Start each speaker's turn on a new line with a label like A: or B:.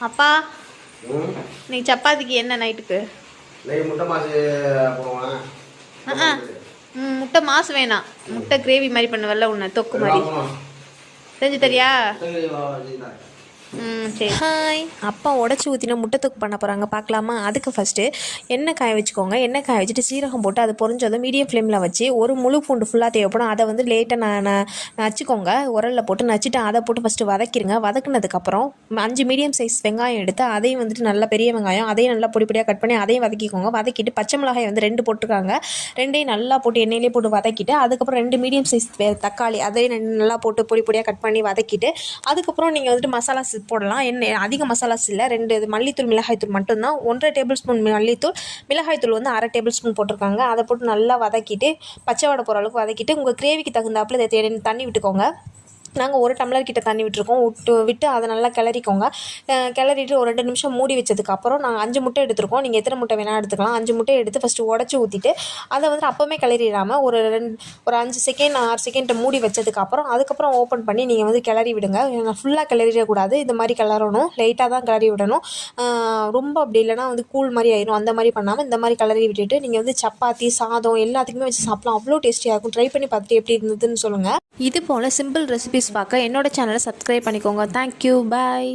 A: அப்பா நீ சப்பாத்திக்கு என்ன நைட்டுக்கு?
B: முட்டை மாசு போடுவேன்.
A: முட்டை மாசு வேணாம், முட்டை கிரேவி மாதிரி பண்ணுவல்ல உன்னை தொக்கு மாதிரி செஞ்சு தரியா? சரி.
C: ஹாய், அப்பா உடச்சி ஊற்றின முட்டை தொக்கு பண்ண போகிறாங்க, பார்க்கலாமா? அதுக்கு ஃபஸ்ட்டு எண்ணெய் காய வச்சுக்கோங்க. எண்ணெய் காய வச்சுட்டு சீரகம் போட்டு அது பொரிஞ்சதும் மீடியம் ஃப்ளேமில் வச்சு ஒரு முழு பூண்டு ஃபுல்லாக தேவைப்படும். அதை வந்து லேட்டாக நச்சுக்கோங்க. உரலில் போட்டு நச்சுட்டு அதை போட்டு ஃபஸ்ட்டு வதக்கிடுங்க. வதக்குனதுக்கப்புறம் 5 மீடியம் சைஸ் வெங்காயம் எடுத்து அதையும் வந்துட்டு நல்லா பெரிய வெங்காயம் அதையும் நல்லா பொடி பொடியாக கட் பண்ணி அதையும் வதக்கிக்கோங்க. வதக்கிட்டு பச்சை மிளகாய் வந்து 2 போட்டிருக்காங்க, 2ஐயும் நல்லா போட்டு எண்ணெயிலே போட்டு வதக்கிட்டு அதுக்கப்புறம் 2 மீடியம் சைஸ் தக்காளி அதையும் நல்லா போட்டு பொடி பொடியாக கட் பண்ணி வதக்கிட்டு அதுக்கப்புறம் நீங்கள் வந்துட்டு மசாலாஸ் போடலாம். என்ன அதிக மசாலாஸ் இல்லை, 2 மல்லித்தூள் மிளகாய்த்தூள் மட்டும்தான். 1.5 டேபிள் ஸ்பூன் மல்லித்தூள், மிளகாய்த்தூள் வந்து 1/2 டேபிள் ஸ்பூன் போட்டிருக்காங்க. அதை போட்டு நல்லா வதக்கிட்டு பச்சை வடை போகிற அளவுக்கு வதக்கிட்டு உங்கள் கிரேவிக்கு தகுந்தாப்புல இதை தண்ணி விட்டுக்கோங்க. நாங்கள் 1 டம்ளர் கிட்ட தண்ணி விட்டுருக்கோம். விட்டு அதை நல்லா கிளறிக்கோங்க. கிளறிட்டு ஒரு 2 நிமிஷம் மூடி வச்சதுக்கப்புறம் நாங்கள் 5 முட்டை எடுத்துருக்கோம். நீங்கள் எத்தனை முட்டை வேணால் எடுத்துக்கலாம். 5 முட்டை எடுத்து ஃபஸ்ட்டு உடச்சி ஊற்றிட்டு அதை வந்து அப்போவே கிளறிடாமல் ஒரு 5 செகண்ட் 6 செகண்ட் மூடி வச்சதுக்கப்புறம் அதுக்கப்புறம் ஓப்பன் பண்ணி நீங்கள் வந்து கிளறி விடுங்க. ஃபுல்லாக கிளறிடக்கூடாது, இந்த மாதிரி கிளறணும், லைட்டாக தான் கிளறி விடணும். ரொம்ப அப்படி இல்லைனா வந்து கூழ் மாதிரி ஆயிடும். அந்த மாதிரி பண்ணாமல் இந்த மாதிரி கிளறி விட்டுட்டு நீங்கள் வந்து சப்பாத்தி சாதம் எல்லாத்துக்குமே வச்சு சாப்பிடலாம். அவ்வளோ டேஸ்டியாக இருக்கும். ட்ரை பண்ணி பார்த்துட்டு எப்படி இருந்ததுன்னு சொல்லுங்கள்.
A: இது போல் சிம்பிள் ரெசிபிஸ் பார்க்க என்னோட சேனலை சப்ஸ்கிரைப் பண்ணிக்கோங்க. தேங்க்யூ, பாய்.